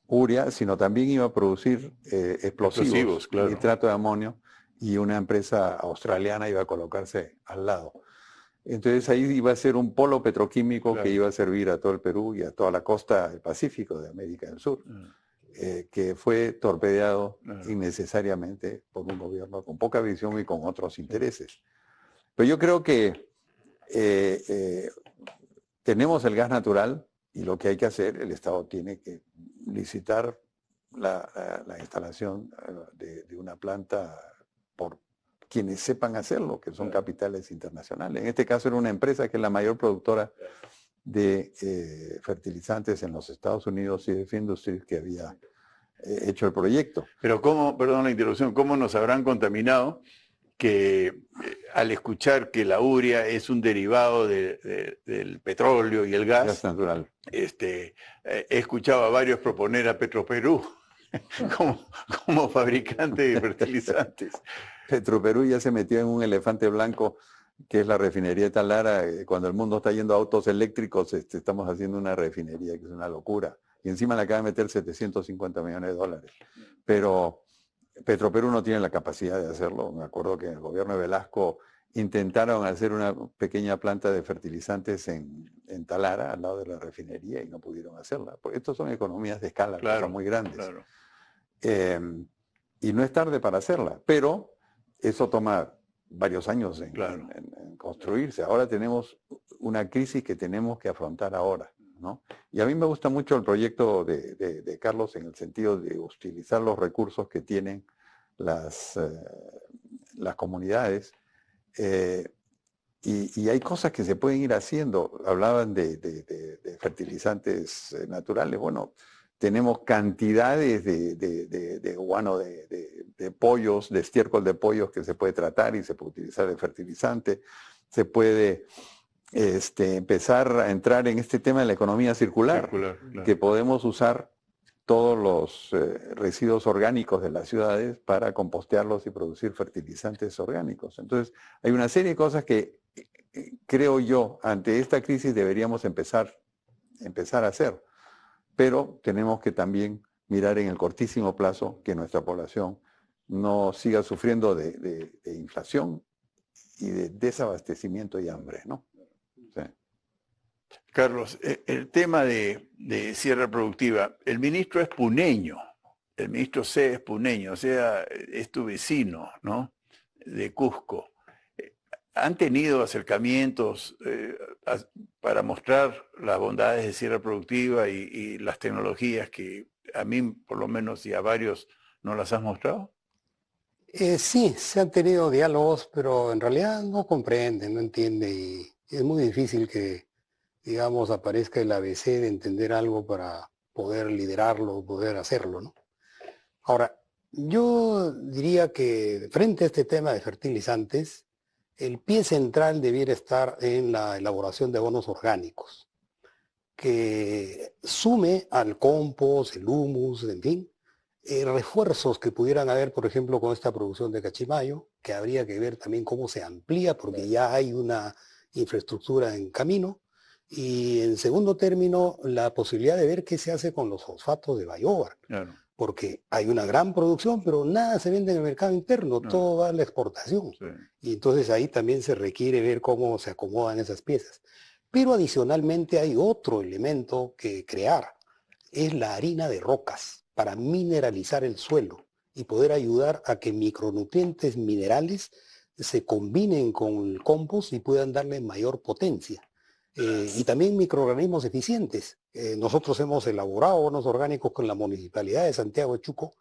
urea, sino también iba a producir explosivos, claro. Nitrato de amonio, y una empresa australiana iba a colocarse al lado. Entonces ahí iba a ser un polo petroquímico, claro, que iba a servir a todo el Perú y a toda la costa del Pacífico de América del Sur. que fue torpedeado innecesariamente por un gobierno con poca visión y con otros intereses. Pero yo creo que tenemos el gas natural y lo que hay que hacer, el Estado tiene que licitar la instalación de una planta por quienes sepan hacerlo, que son capitales internacionales. En este caso era una empresa que es la mayor productora de fertilizantes en los Estados Unidos, CF Industries, que había hecho el proyecto. Pero cómo, perdón la interrupción, ¿cómo nos habrán contaminado que al escuchar que la urea es un derivado del petróleo y el gas natural? He escuchado a varios proponer a Petroperú como fabricante de fertilizantes. Petroperú ya se metió en un elefante blanco, que es la refinería de Talara. Cuando el mundo está yendo a autos eléctricos, estamos haciendo una refinería que es una locura. Y encima le acaba de meter 750 millones de dólares. Pero Petroperú no tiene la capacidad de hacerlo. Me acuerdo que en el gobierno de Velasco intentaron hacer una pequeña planta de fertilizantes en Talara, al lado de la refinería, y no pudieron hacerla. Porque estos son economías de escala, que son muy grandes. Claro. Y no es tarde para hacerla, pero eso toma varios años en construirse. Ahora tenemos una crisis que tenemos que afrontar ahora, ¿no? Y a mí me gusta mucho el proyecto de Carlos en el sentido de utilizar los recursos que tienen las comunidades. Y hay cosas que se pueden ir haciendo. Hablaban de fertilizantes naturales. Bueno, tenemos cantidades de guano de pollos, de estiércol de pollos que se puede tratar y se puede utilizar de fertilizante. Se puede empezar a entrar en este tema de la economía circular, claro, que podemos usar todos los residuos orgánicos de las ciudades para compostearlos y producir fertilizantes orgánicos. Entonces, hay una serie de cosas que creo yo, ante esta crisis deberíamos empezar a hacer. Pero tenemos que también mirar en el cortísimo plazo que nuestra población no siga sufriendo de inflación y de desabastecimiento y hambre, ¿no? Sí. Carlos, el tema de sierra productiva, el ministro es puneño, el ministro C es puneño, o sea, es tu vecino, ¿no? De Cusco. ¿Han tenido acercamientos para mostrar las bondades de sierra productiva y las tecnologías que a mí, por lo menos, y a varios, no las has mostrado? Sí, se han tenido diálogos, pero en realidad no comprenden, no entienden, y es muy difícil que, digamos, aparezca el ABC de entender algo para poder liderarlo, poder hacerlo, ¿no? Ahora, yo diría que frente a este tema de fertilizantes, el pie central debiera estar en la elaboración de abonos orgánicos, que sume al compost, el humus, en fin, refuerzos que pudieran haber, por ejemplo, con esta producción de cachimayo, que habría que ver también cómo se amplía, porque ya hay una infraestructura en camino. Y en segundo término, la posibilidad de ver qué se hace con los fosfatos de Bayobar. Claro. Porque hay una gran producción, pero nada se vende en el mercado interno, todo va a la exportación. Sí. Y entonces ahí también se requiere ver cómo se acomodan esas piezas. Pero adicionalmente hay otro elemento que crear, es la harina de rocas para mineralizar el suelo y poder ayudar a que micronutrientes minerales se combinen con el compost y puedan darle mayor potencia. Y también microorganismos eficientes. Nosotros hemos elaborado abonos orgánicos con la Municipalidad de Santiago de Chuco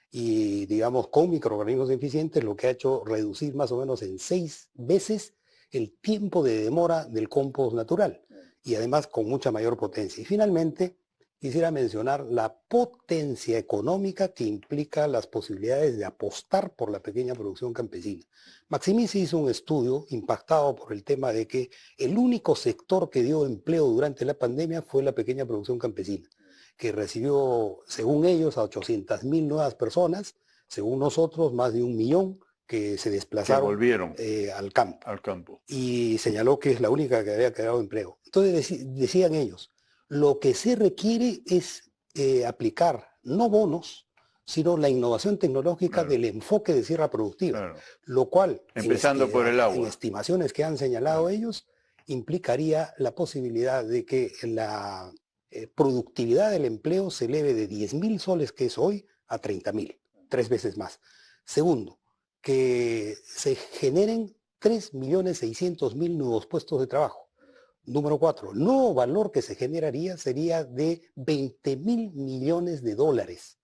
y, digamos, con microorganismos eficientes, lo que ha hecho reducir más o menos en 6 veces el tiempo de demora del compost natural y además con mucha mayor potencia. Y finalmente, quisiera mencionar la potencia económica que implica las posibilidades de apostar por la pequeña producción campesina. Maximici hizo un estudio impactado por el tema de que el único sector que dio empleo durante la pandemia fue la pequeña producción campesina, que recibió, según ellos, a 800.000 nuevas personas, según nosotros, más de 1 millón que se desplazaron, que volvieron al campo. Al campo. Y señaló que es la única que había quedado empleo. Entonces decían ellos, lo que se requiere es aplicar no bonos, sino la innovación tecnológica del enfoque de sierra productiva, lo cual, empezando por el agua, en estimaciones que han señalado ellos, implicaría la posibilidad de que la productividad del empleo se eleve de 10.000 soles que es hoy a 30.000, 3 veces más. Segundo, que se generen 3.600.000 nuevos puestos de trabajo. Número 4, el nuevo valor que se generaría sería de 20.000 millones de dólares,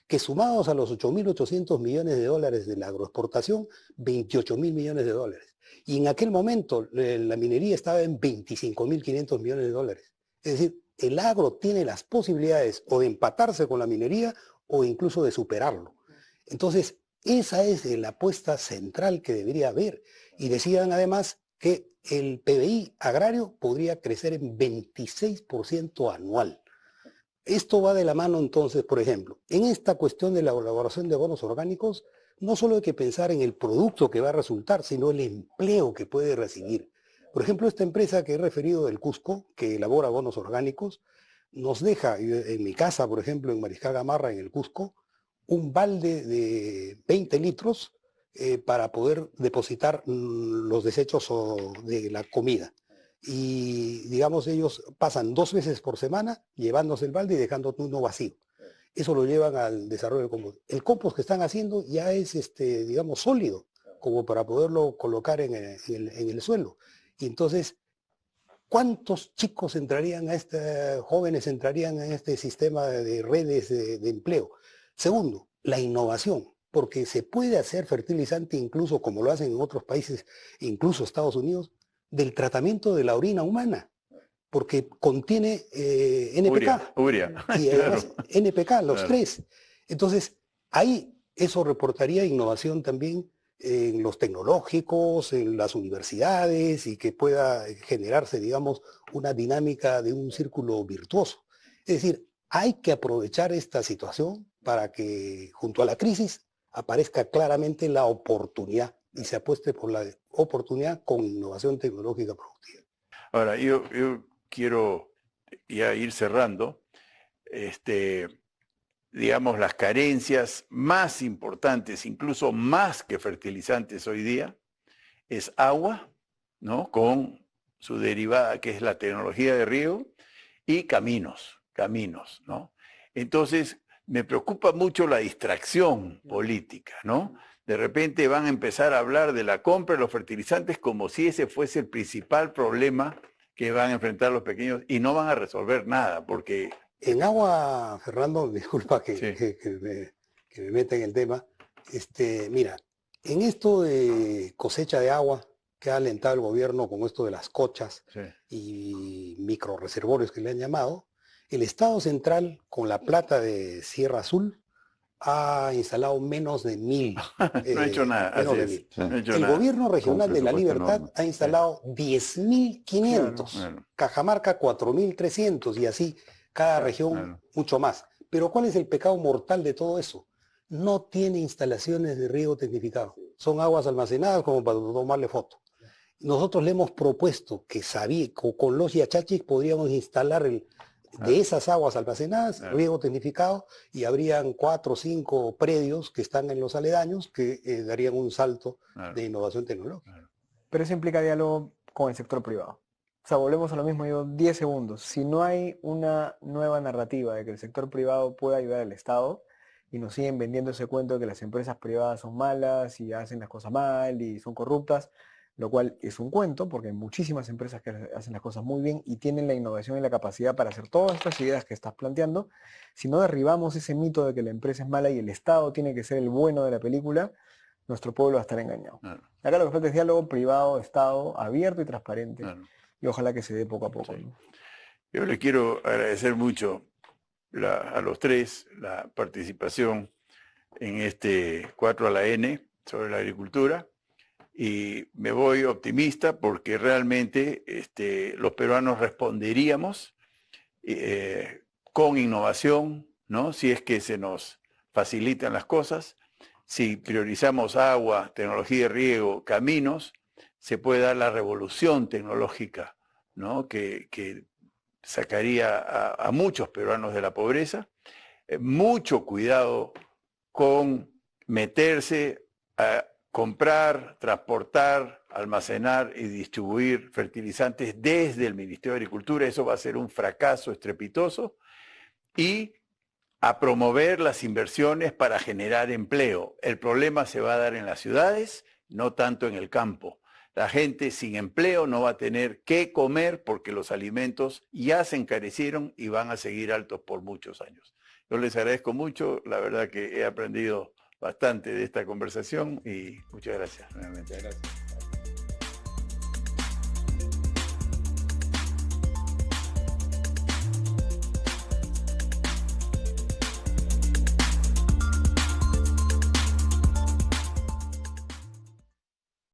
que sumados a los 8.800 millones de dólares de la agroexportación, 28.000 millones de dólares. Y en aquel momento la minería estaba en 25.500 millones de dólares. Es decir, el agro tiene las posibilidades o de empatarse con la minería o incluso de superarlo. Entonces, esa es la apuesta central que debería haber. Y decían además que el PBI agrario podría crecer en 26% anual. Esto va de la mano entonces, por ejemplo, en esta cuestión de la elaboración de bonos orgánicos, no solo hay que pensar en el producto que va a resultar, sino el empleo que puede recibir. Por ejemplo, esta empresa que he referido del Cusco, que elabora bonos orgánicos, nos deja, en mi casa, por ejemplo, en Mariscal Gamarra, en el Cusco, un balde de 20 litros para poder depositar los desechos de la comida. Y digamos, ellos pasan 2 veces por semana llevándose el balde y dejando uno vacío. Eso lo llevan al desarrollo del compost. El compost que están haciendo ya es, digamos, sólido, como para poderlo colocar en el suelo. Y entonces, ¿cuántos chicos entrarían jóvenes entrarían en este sistema de redes de empleo? Segundo, la innovación, porque se puede hacer fertilizante incluso como lo hacen en otros países, incluso Estados Unidos, del tratamiento de la orina humana, porque contiene NPK. Urea. Y además Claro. NPK, los Claro. 3. Entonces, ahí eso reportaría innovación también en los tecnológicos, en las universidades y que pueda generarse, digamos, una dinámica de un círculo virtuoso. Es decir, hay que aprovechar esta situación para que junto a la crisis aparezca claramente la oportunidad y se apueste por la oportunidad con innovación tecnológica productiva. Ahora, yo quiero ya ir cerrando. Digamos, las carencias más importantes, incluso más que fertilizantes hoy día, es agua, ¿no? Con su derivada, que es la tecnología de riego, y caminos, ¿no? Entonces, me preocupa mucho la distracción política, ¿no? De repente van a empezar a hablar de la compra de los fertilizantes como si ese fuese el principal problema que van a enfrentar los pequeños y no van a resolver nada, porque... En agua, Fernando, disculpa Sí. que me meta en el tema. Mira, en esto de cosecha de agua que ha alentado el gobierno con esto de las cochas Sí. y microreservorios que le han llamado, el Estado central, con la plata de Sierra Azul, ha instalado menos de 1.000. No ha hecho nada. Menos Así de es. 1.000. No ha hecho El nada. gobierno regional de la presupuesto Libertad enorme. ha instalado 10.500. Claro. Cajamarca 4.300 y así cada región Claro. mucho más. Pero ¿cuál es el pecado mortal de todo eso? No tiene instalaciones de riego tecnificado. Son aguas almacenadas como para tomarle foto. Nosotros le hemos propuesto que con los yachachis podríamos instalar de esas aguas almacenadas, riego tecnificado, y habrían 4 o 5 predios que están en los aledaños que darían un salto de innovación tecnológica. Pero eso implica diálogo con el sector privado. O sea, volvemos a lo mismo, digo, 10 segundos. Si no hay una nueva narrativa de que el sector privado pueda ayudar al Estado y nos siguen vendiendo ese cuento de que las empresas privadas son malas y hacen las cosas mal y son corruptas, lo cual es un cuento porque hay muchísimas empresas que hacen las cosas muy bien y tienen la innovación y la capacidad para hacer todas estas ideas que estás planteando. Si no derribamos ese mito de que la empresa es mala y el Estado tiene que ser el bueno de la película, nuestro pueblo va a estar engañado. Acá lo que falta es diálogo privado, Estado, abierto y transparente. Y ojalá que se dé poco a poco. Sí. ¿No? Yo les quiero agradecer mucho a los tres la participación en este 4 a la N sobre la agricultura. Y me voy optimista porque realmente los peruanos responderíamos con innovación, ¿no? Si es que se nos facilitan las cosas, si priorizamos agua, tecnología de riego, caminos, se puede dar la revolución tecnológica, ¿no? que sacaría a muchos peruanos de la pobreza. Mucho cuidado con meterse a comprar, transportar, almacenar y distribuir fertilizantes desde el Ministerio de Agricultura. Eso va a ser un fracaso estrepitoso. Y a promover las inversiones para generar empleo. El problema se va a dar en las ciudades, no tanto en el campo. La gente sin empleo no va a tener qué comer porque los alimentos ya se encarecieron y van a seguir altos por muchos años. Yo les agradezco mucho, la verdad que he aprendido bastante de esta conversación y muchas gracias nuevamente. Gracias.